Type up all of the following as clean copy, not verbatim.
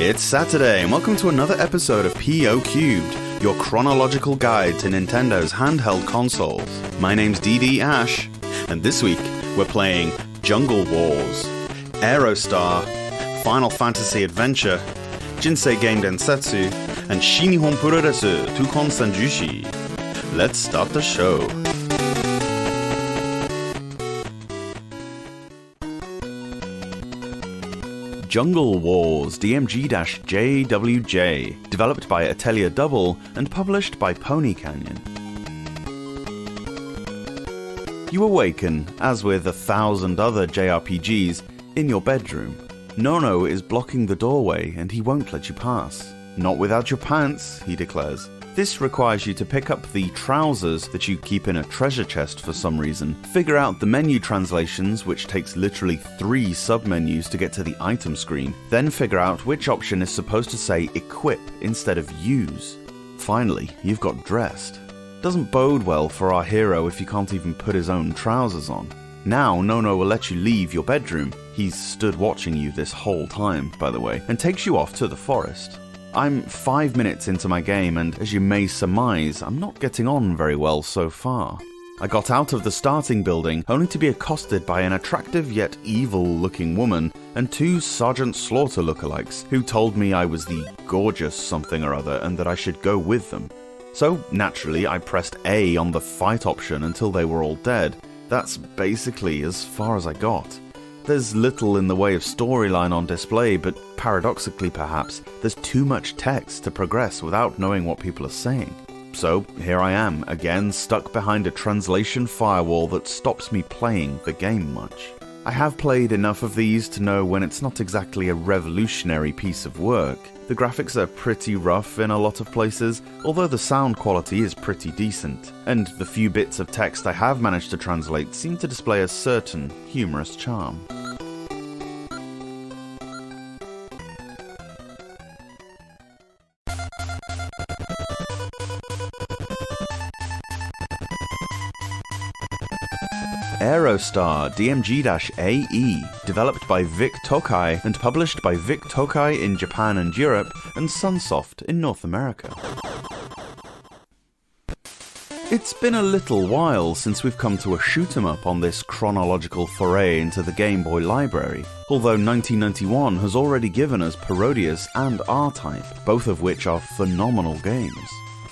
It's Saturday, and welcome to another episode of PO Cubed, your chronological guide to Nintendo's handheld consoles. My name's DD Ash, and this week we're playing Jungle Wars, Aerostar, Final Fantasy Adventure, Jinsei Game Densetsu, and Shinihon Puroresu Tukon Sanjushi. Let's start the show. Jungle Wars DMG-JWJ, developed by Atelier Double and published by Pony Canyon. You awaken, as with 1,000 other JRPGs, in your bedroom. Nono is blocking the doorway and he won't let you pass. Not without your pants, he declares. This requires you to pick up the trousers that you keep in a treasure chest for some reason, figure out the menu translations, which takes literally 3 submenus to get to the item screen, then figure out which option is supposed to say equip instead of use. Finally, you've got dressed. Doesn't bode well for our hero if he can't even put his own trousers on. Now Nono will let you leave your bedroom. He's stood watching you this whole time, by the way, and takes you off to the forest. I'm 5 minutes into my game, and as you may surmise, I'm not getting on very well so far. I got out of the starting building only to be accosted by an attractive yet evil-looking woman and 2 Sergeant Slaughter lookalikes who told me I was the gorgeous something or other and that I should go with them. So, naturally, I pressed A on the fight option until they were all dead. That's basically as far as I got. There's little in the way of storyline on display, but paradoxically perhaps, there's too much text to progress without knowing what people are saying. So here I am, again stuck behind a translation firewall that stops me playing the game much. I have played enough of these to know when it's not exactly a revolutionary piece of work. The graphics are pretty rough in a lot of places, although the sound quality is pretty decent, and the few bits of text I have managed to translate seem to display a certain humorous charm. Aerostar DMG-AE, developed by Vic Tokai and published by Vic Tokai in Japan and Europe, and Sunsoft in North America. It's been a little while since we've come to a shoot-'em-up on this chronological foray into the Game Boy library, although 1991 has already given us Parodius and R-Type, both of which are phenomenal games.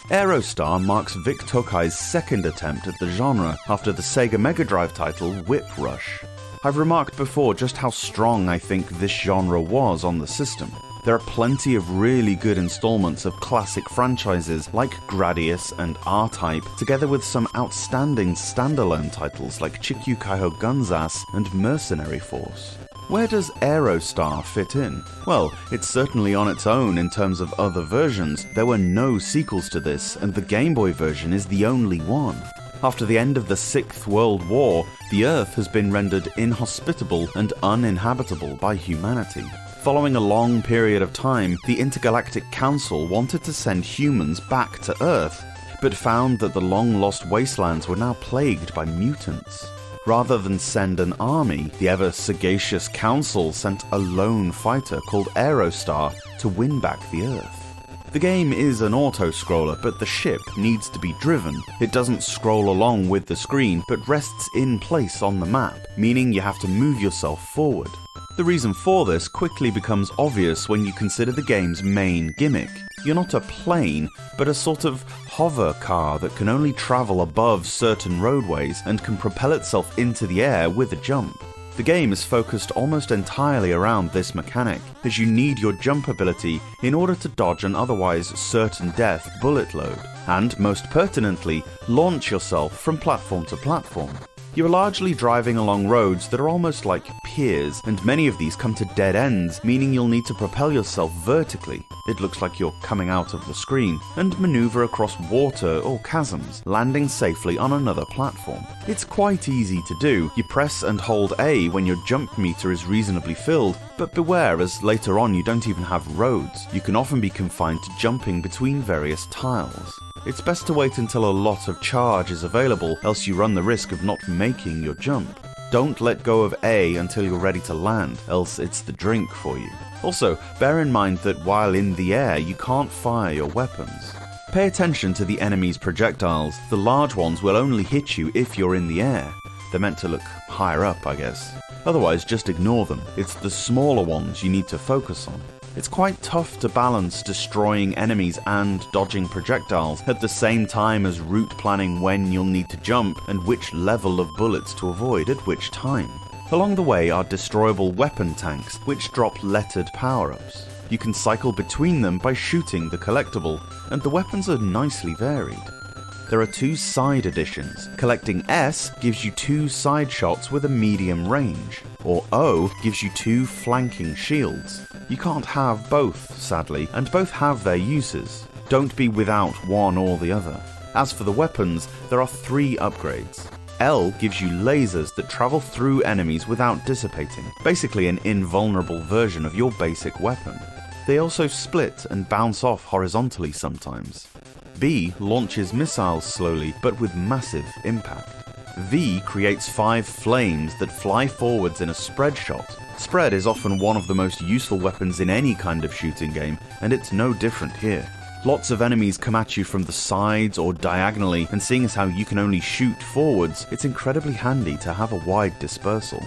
Aerostar marks Vic Tokai's second attempt at the genre after the Sega Mega Drive title Whip Rush. I've remarked before just how strong I think this genre was on the system. There are plenty of really good installments of classic franchises like Gradius and R-Type, together with some outstanding standalone titles like Chikyu Kaiho Gunzas and Mercenary Force. Where does Aerostar fit in? Well, it's certainly on its own in terms of other versions. There were no sequels to this, and the Game Boy version is the only one. After the end of the 6th World War, the Earth has been rendered inhospitable and uninhabitable by humanity. Following a long period of time, the Intergalactic Council wanted to send humans back to Earth, but found that the long-lost wastelands were now plagued by mutants. Rather than send an army, the ever-sagacious Council sent a lone fighter called Aerostar to win back the Earth. The game is an autoscroller, but the ship needs to be driven. It doesn't scroll along with the screen, but rests in place on the map, meaning you have to move yourself forward. The reason for this quickly becomes obvious when you consider the game's main gimmick. You're not a plane, but a sort of hover car that can only travel above certain roadways and can propel itself into the air with a jump. The game is focused almost entirely around this mechanic, as you need your jump ability in order to dodge an otherwise certain death bullet load, and most pertinently, launch yourself from platform to platform. You're largely driving along roads that are almost like piers, and many of these come to dead ends, meaning you'll need to propel yourself vertically. It looks like you're coming out of the screen, and maneuver across water or chasms, landing safely on another platform. It's quite easy to do. You press and hold A when your jump meter is reasonably filled, but beware as later on you don't even have roads. You can often be confined to jumping between various tiles. It's best to wait until a lot of charge is available, else you run the risk of not making your jump. Don't let go of A until you're ready to land, else it's the drink for you. Also, bear in mind that while in the air, you can't fire your weapons. Pay attention to the enemy's projectiles. The large ones will only hit you if you're in the air. They're meant to look higher up, I guess. Otherwise, just ignore them. It's the smaller ones you need to focus on. It's quite tough to balance destroying enemies and dodging projectiles at the same time as route planning when you'll need to jump and which level of bullets to avoid at which time. Along the way are destroyable weapon tanks, which drop lettered power-ups. You can cycle between them by shooting the collectible, and the weapons are nicely varied. There are 2 side additions. Collecting S gives you 2 side shots with a medium range, or O gives you 2 flanking shields. You can't have both, sadly, and both have their uses. Don't be without one or the other. As for the weapons, there are 3 upgrades. L gives you lasers that travel through enemies without dissipating, basically an invulnerable version of your basic weapon. They also split and bounce off horizontally sometimes. B launches missiles slowly but with massive impact. V creates 5 flames that fly forwards in a spread shot. Spread is often one of the most useful weapons in any kind of shooting game, and it's no different here. Lots of enemies come at you from the sides or diagonally, and seeing as how you can only shoot forwards, it's incredibly handy to have a wide dispersal.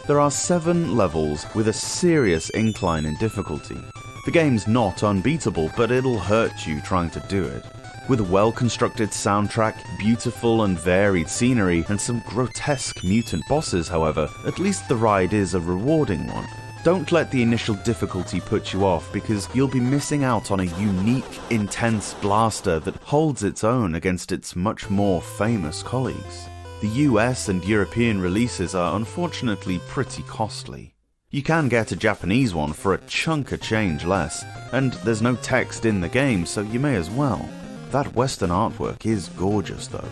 There are 7 levels with a serious incline in difficulty. The game's not unbeatable, but it'll hurt you trying to do it. With a well-constructed soundtrack, beautiful and varied scenery, and some grotesque mutant bosses, however, at least the ride is a rewarding one. Don't let the initial difficulty put you off, because you'll be missing out on a unique, intense blaster that holds its own against its much more famous colleagues. The US and European releases are unfortunately pretty costly. You can get a Japanese one for a chunk of change less, and there's no text in the game, so you may as well. That Western artwork is gorgeous though.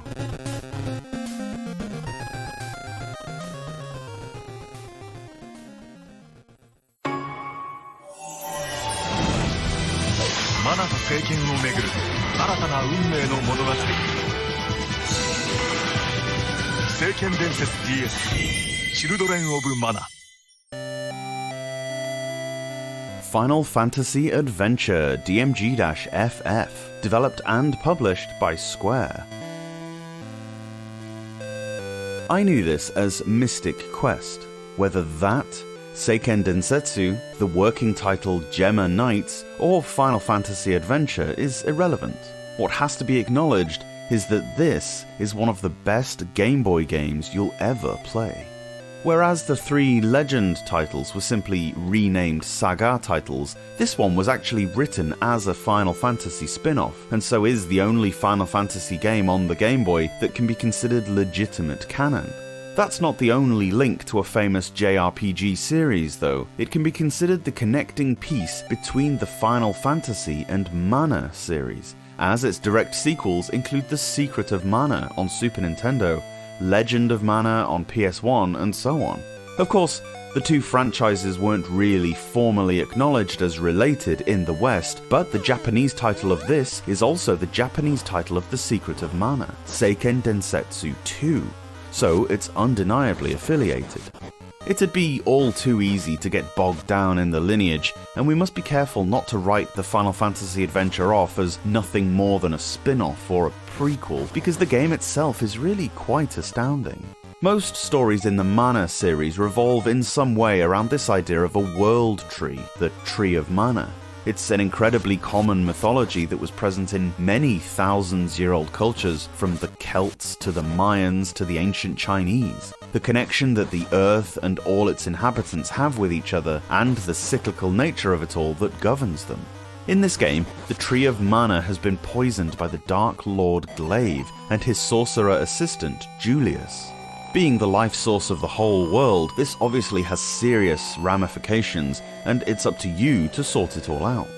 Mana と聖剣をめぐる新たな運命の物語。聖剣伝説 DS チルドレン・オブ・マナ。Final Fantasy Adventure DMG-FF, developed and published by Square. I knew this as Mystic Quest. Whether that, Seiken Densetsu, the working title Gemma Knights, or Final Fantasy Adventure is irrelevant. What has to be acknowledged is that this is one of the best Game Boy games you'll ever play. Whereas the 3 Legend titles were simply renamed Saga titles, this one was actually written as a Final Fantasy spin-off, and so is the only Final Fantasy game on the Game Boy that can be considered legitimate canon. That's not the only link to a famous JRPG series though. It can be considered the connecting piece between the Final Fantasy and Mana series, as its direct sequels include The Secret of Mana on Super Nintendo, Legend of Mana on PS1, and so on. Of course, the 2 franchises weren't really formally acknowledged as related in the West, but the Japanese title of this is also the Japanese title of The Secret of Mana, Seiken Densetsu 2, so it's undeniably affiliated. It'd be all too easy to get bogged down in the lineage, and we must be careful not to write the Final Fantasy Adventure off as nothing more than a spin-off or a prequel, because the game itself is really quite astounding. Most stories in the Mana series revolve in some way around this idea of a world tree, the Tree of Mana. It's an incredibly common mythology that was present in many thousands-year-old cultures, from the Celts to the Mayans to the ancient Chinese. The connection that the Earth and all its inhabitants have with each other, and the cyclical nature of it all that governs them. In this game, the Tree of Mana has been poisoned by the Dark Lord Glaive and his sorcerer assistant, Julius. Being the life source of the whole world, this obviously has serious ramifications, and it's up to you to sort it all out.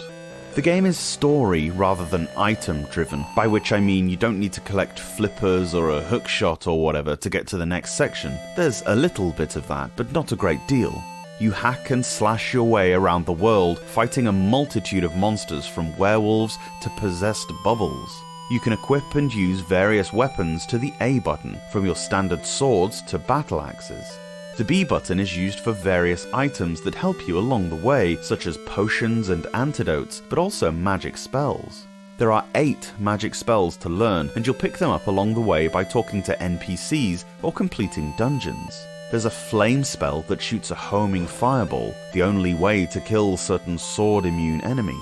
The game is story rather than item driven, by which I mean you don't need to collect flippers or a hookshot or whatever to get to the next section. There's a little bit of that, but not a great deal. You hack and slash your way around the world, fighting a multitude of monsters from werewolves to possessed bubbles. You can equip and use various weapons to the A button, from your standard swords to battle axes. The B button is used for various items that help you along the way, such as potions and antidotes, but also magic spells. There are 8 magic spells to learn, and you'll pick them up along the way by talking to NPCs or completing dungeons. There's a flame spell that shoots a homing fireball, the only way to kill certain sword-immune enemies.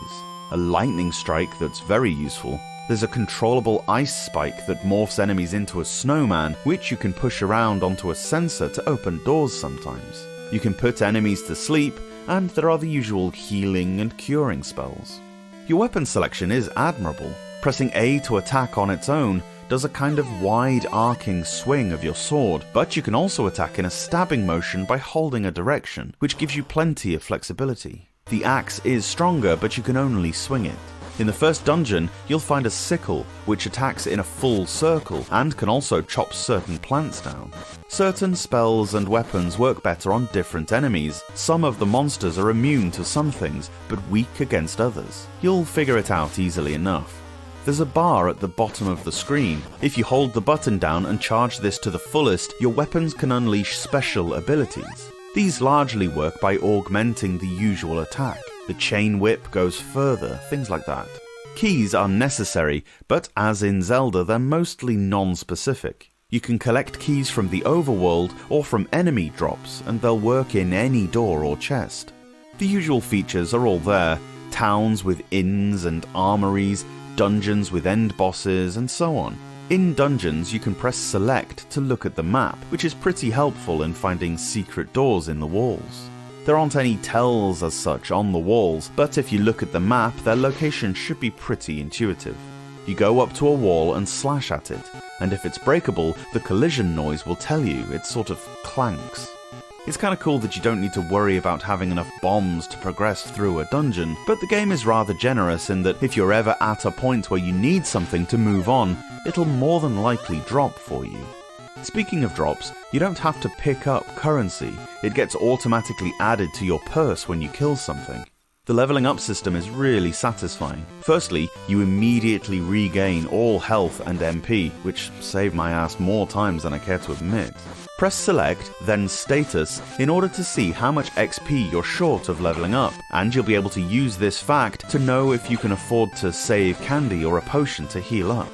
A lightning strike that's very useful. There's a controllable ice spike that morphs enemies into a snowman, which you can push around onto a sensor to open doors sometimes. You can put enemies to sleep, and there are the usual healing and curing spells. Your weapon selection is admirable. Pressing A to attack on its own does a kind of wide arcing swing of your sword, but you can also attack in a stabbing motion by holding a direction, which gives you plenty of flexibility. The axe is stronger, but you can only swing it. In the first dungeon, you'll find a sickle, which attacks in a full circle and can also chop certain plants down. Certain spells and weapons work better on different enemies. Some of the monsters are immune to some things, but weak against others. You'll figure it out easily enough. There's a bar at the bottom of the screen. If you hold the button down and charge this to the fullest, your weapons can unleash special abilities. These largely work by augmenting the usual attack. The chain whip goes further, things like that. Keys are necessary, but as in Zelda, they're mostly non-specific. You can collect keys from the overworld or from enemy drops, and they'll work in any door or chest. The usual features are all there: towns with inns and armories, dungeons with end bosses, and so on. In dungeons, you can press select to look at the map, which is pretty helpful in finding secret doors in the walls. There aren't any tells as such on the walls, but if you look at the map, their location should be pretty intuitive. You go up to a wall and slash at it, and if it's breakable, the collision noise will tell you. It sort of clanks. It's kinda cool that you don't need to worry about having enough bombs to progress through a dungeon, but the game is rather generous in that if you're ever at a point where you need something to move on, it'll more than likely drop for you. Speaking of drops, you don't have to pick up currency. It gets automatically added to your purse when you kill something. The leveling up system is really satisfying. Firstly, you immediately regain all health and MP, which save my ass more times than I care to admit. Press select, then status, in order to see how much XP you're short of leveling up, and you'll be able to use this fact to know if you can afford to save candy or a potion to heal up.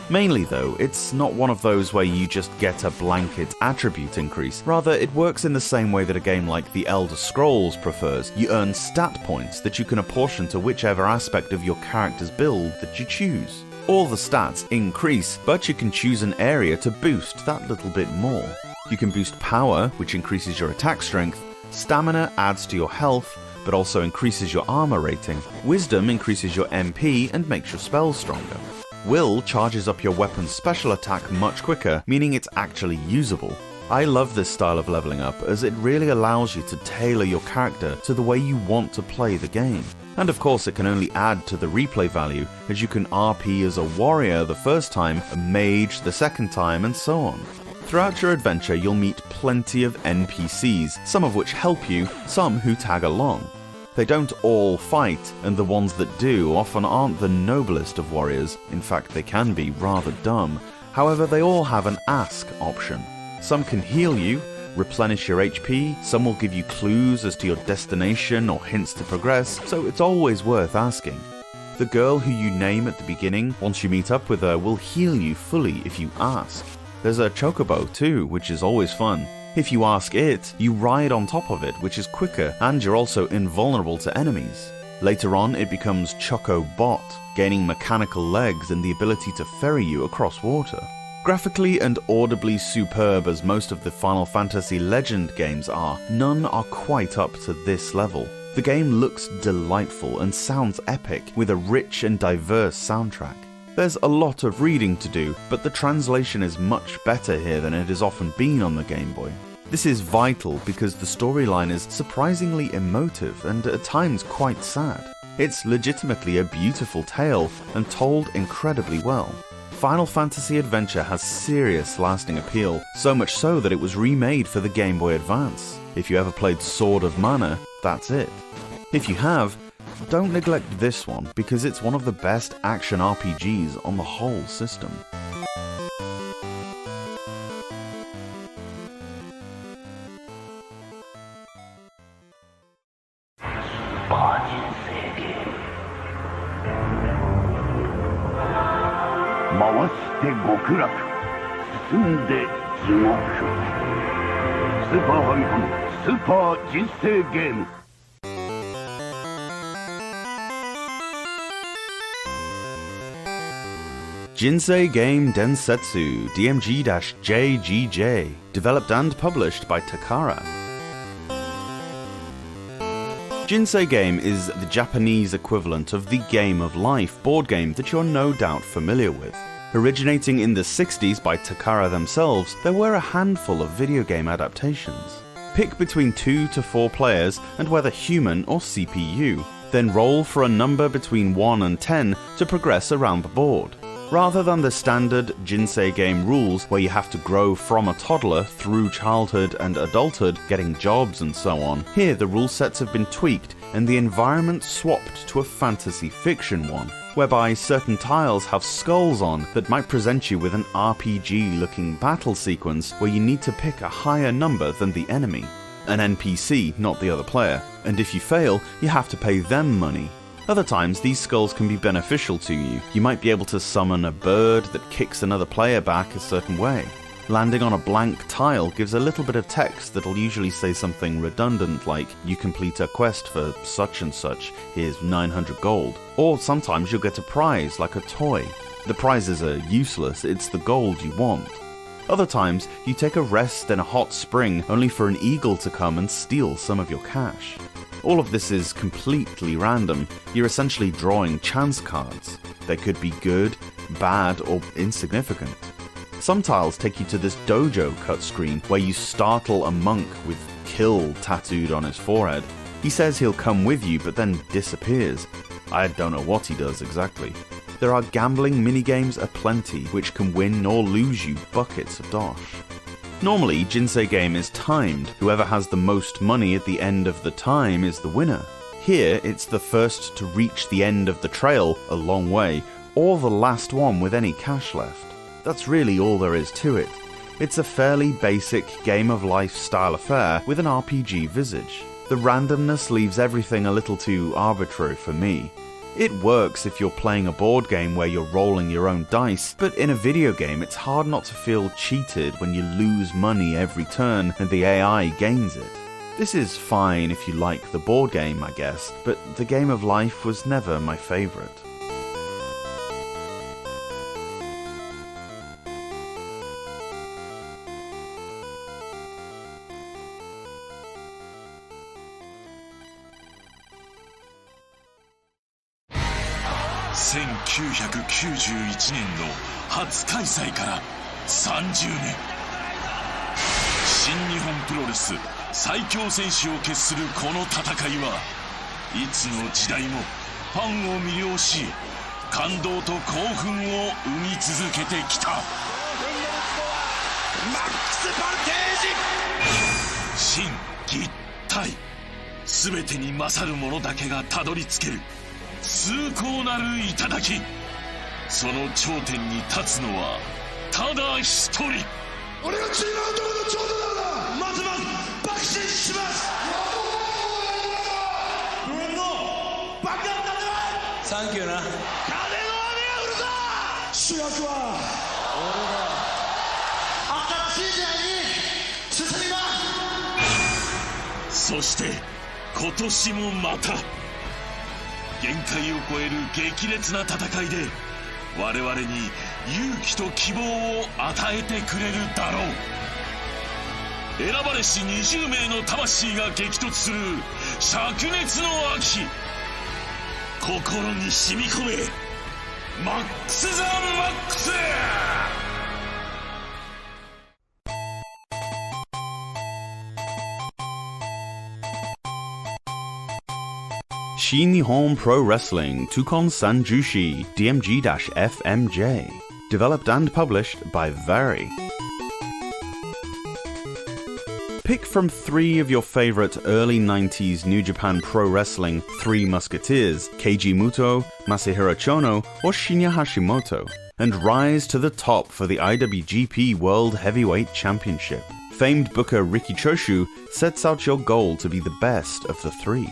Mainly though, it's not one of those where you just get a blanket attribute increase. Rather, it works in the same way that a game like the Elder Scrolls prefers. You earn stat points that you can apportion to whichever aspect of your character's build that you choose. All the stats increase, but you can choose an area to boost that little bit more. You can boost power, which increases your attack strength. Stamina adds to your health, but also increases your armor rating. Wisdom increases your MP and makes your spells stronger. Will charges up your weapon's special attack much quicker, meaning it's actually usable. I love this style of leveling up as it really allows you to tailor your character to the way you want to play the game. And of course it can only add to the replay value, as you can RP as a warrior the first time, a mage the second time, and so on. Throughout your adventure you'll meet plenty of NPCs, some of which help you, some who tag along. They don't all fight, and the ones that do often aren't the noblest of warriors. In fact, they can be rather dumb. However, they all have an ask option. Some can heal you, replenish your HP, some will give you clues as to your destination or hints to progress, so it's always worth asking. The girl who you name at the beginning, once you meet up with her, will heal you fully if you ask. There's a chocobo too, which is always fun. If you ask it, you ride on top of it, which is quicker, and you're also invulnerable to enemies. Later on, it becomes Choco Bot, gaining mechanical legs and the ability to ferry you across water. Graphically and audibly superb as most of the Final Fantasy Legend games are, none are quite up to this level. The game looks delightful and sounds epic, with a rich and diverse soundtrack. There's a lot of reading to do, but the translation is much better here than it has often been on the Game Boy. This is vital because the storyline is surprisingly emotive and at times quite sad. It's legitimately a beautiful tale and told incredibly well. Final Fantasy Adventure has serious lasting appeal, so much so that it was remade for the Game Boy Advance. If you ever played Sword of Mana, that's it. If you have, don't neglect this one because it's one of the best action RPGs on the whole system. パー人生ゲーム回して極楽進んで地獄スーパーファミコンスーパー人生ゲームJinsei Game Densetsu DMG-JGJ, developed and published by Takara. Jinsei Game is the Japanese equivalent of the Game of Life board game that you're no doubt familiar with. Originating in the 60s by Takara themselves, there were a handful of video game adaptations. Pick between 2 to 4 players and whether human or CPU, then roll for a number between 1 and 10 to progress around the board. Rather than the standard Jinsei game rules where you have to grow from a toddler through childhood and adulthood, getting jobs and so on, here the rule sets have been tweaked and the environment swapped to a fantasy fiction one, whereby certain tiles have skulls on that might present you with an RPG-looking battle sequence where you need to pick a higher number than the enemy. An NPC, not the other player, and if you fail, you have to pay them money. Other times, these skulls can be beneficial to you. You might be able to summon a bird that kicks another player back a certain way. Landing on a blank tile gives a little bit of text that'll usually say something redundant like, you complete a quest for such and such, here's 900 gold. Or sometimes you'll get a prize, like a toy. The prizes are useless, it's the gold you want. Other times, you take a rest in a hot spring only for an eagle to come and steal some of your cash. All of this is completely random. You're essentially drawing chance cards. They could be good, bad, or insignificant. Some tiles take you to this dojo cut screen where you startle a monk with "kill" tattooed on his forehead. He says he'll come with you but then disappears. I don't know what he does exactly. There are gambling minigames aplenty which can win or lose you buckets of dosh. Normally, Jinsei Game is timed. Whoever has the most money at the end of the time is the winner. Here, it's the first to reach the end of the trail, a long way, or the last one with any cash left. That's really all there is to it. It's a fairly basic game of life style affair with an RPG visage. The randomness leaves everything a little too arbitrary for me. It works if you're playing a board game where you're rolling your own dice, but in a video game it's hard not to feel cheated when you lose money every turn and the AI gains it. This is fine if you like the board game, I guess, but the game of life was never my favourite.1991年の初開催から30年新日本プロレス最強選手を決するこの戦いはいつの時代もファンを魅了し感動と興奮を生み続けてきたマックスバルテージ心技体全てに勝る者だけがたどり着ける崇高なる頂、その頂点に立つのはただ一人。俺がチームアウトの頂点なんだ。ますます爆心します。ブレンド爆弾だぜ。サンキューな。金の雨が降るぞ。主役は俺だ。新しい時代に進みます。そして今年もまた限界を超える激烈な戦いで我々に勇気と希望を与えてくれるだろう。選ばれし20名の魂が激突する灼熱の秋、心に染み込めマックス・ザ・マックス。Shin Nihon Pro Wrestling Tukon Sanjushi DMG-FMJ, developed and published by Vari. Pick from 3 of your favorite early 90s New Japan Pro Wrestling Three Musketeers, Keiji Muto, Masahiro Chono, or Shinya Hashimoto, and rise to the top for the IWGP World Heavyweight Championship. Famed booker Riki Choshu sets out your goal to be the best of the 3.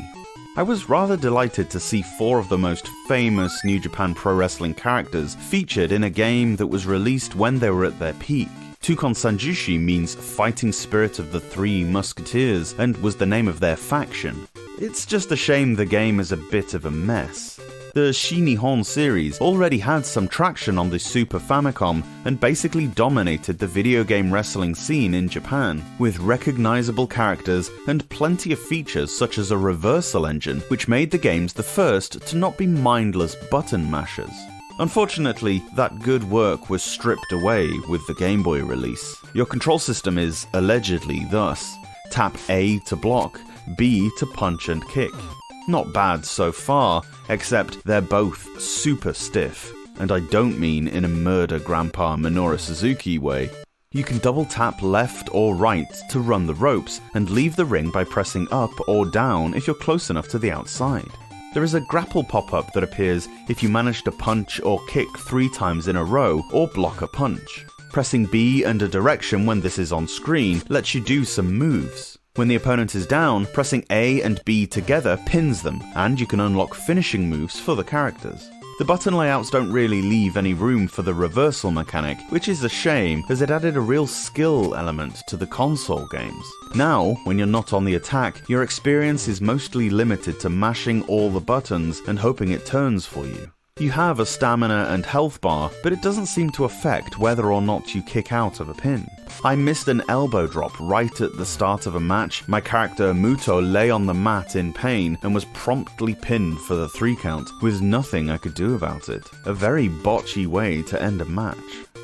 I was rather delighted to see 4 of the most famous New Japan Pro Wrestling characters featured in a game that was released when they were at their peak. Tukon Sanjushi means Fighting Spirit of the Three Musketeers and was the name of their faction. It's just a shame the game is a bit of a mess. The Shinihon series already had some traction on the Super Famicom and basically dominated the video game wrestling scene in Japan, with recognizable characters and plenty of features such as a reversal engine, which made the games the first to not be mindless button mashers. Unfortunately, that good work was stripped away with the Game Boy release. Your control system is allegedly thus: tap A to block, B to punch and kick. Not bad so far, except they're both super stiff, and I don't mean in a murder grandpa Minoru Suzuki way. You can double tap left or right to run the ropes, and leave the ring by pressing up or down if you're close enough to the outside. There is a grapple pop-up that appears if you manage to punch or kick 3 times in a row or block a punch. Pressing B and a direction when this is on screen lets you do some moves. When the opponent is down, pressing A and B together pins them, and you can unlock finishing moves for the characters. The button layouts don't really leave any room for the reversal mechanic, which is a shame as it added a real skill element to the console games. Now, when you're not on the attack, your experience is mostly limited to mashing all the buttons and hoping it turns for you. You have a stamina and health bar, but it doesn't seem to affect whether or not you kick out of a pin. I missed an elbow drop right at the start of a match. My character Muto lay on the mat in pain and was promptly pinned for the 3 count, with nothing I could do about it. A very botchy way to end a match.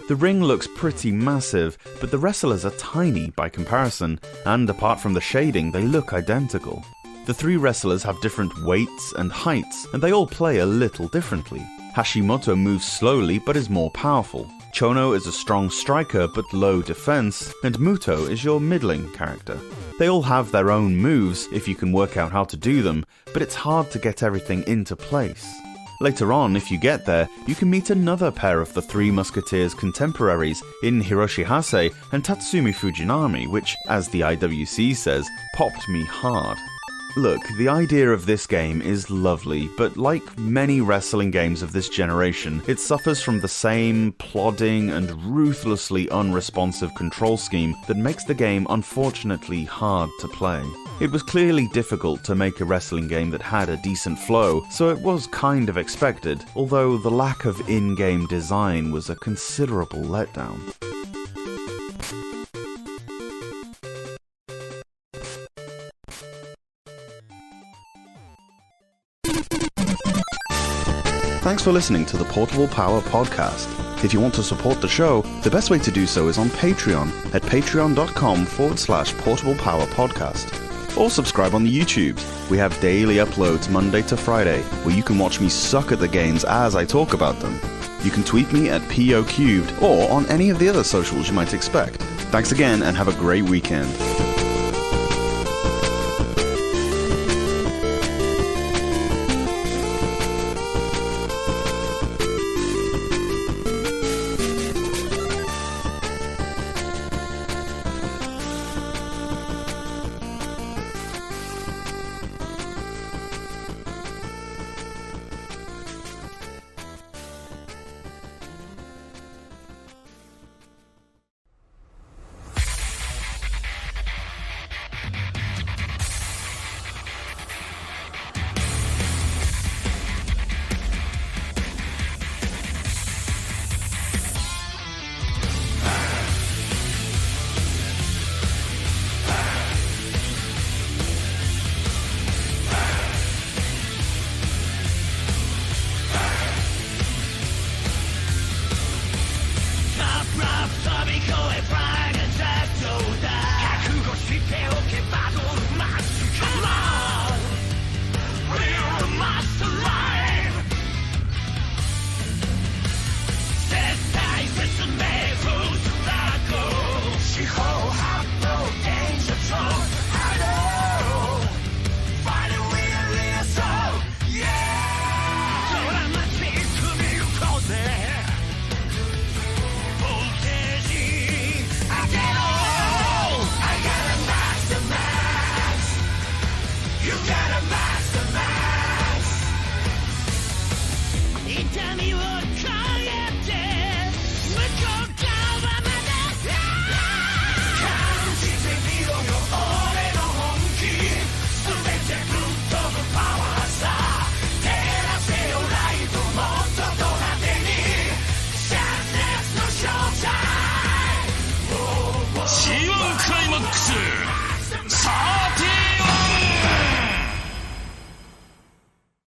The ring looks pretty massive, but the wrestlers are tiny by comparison, and apart from the shading, they look identical. The 3 wrestlers have different weights and heights, and they all play a little differently. Hashimoto moves slowly but is more powerful. Chono is a strong striker but low defense, and Muto is your middling character. They all have their own moves if you can work out how to do them, but it's hard to get everything into place. Later on, if you get there, you can meet another pair of the 3 Musketeers contemporaries in Hiroshi Hase and Tatsumi Fujinami, which, as the IWC says, popped me hard. Look, the idea of this game is lovely, but like many wrestling games of this generation, it suffers from the same plodding and ruthlessly unresponsive control scheme that makes the game unfortunately hard to play. It was clearly difficult to make a wrestling game that had a decent flow, so it was kind of expected, although the lack of in-game design was a considerable letdown. Thanks for listening to the Portable Power Podcast. If you want to support the show, the best way to do so is on Patreon at patreon.com/portablepowerpodcast. Or subscribe on the YouTubes. We have daily uploads Monday to Friday, where you can watch me suck at the games as I talk about them. You can tweet me at POCubed or on any of the other socials you might expect. Thanks again and have a great weekend. You gotta master 痛みを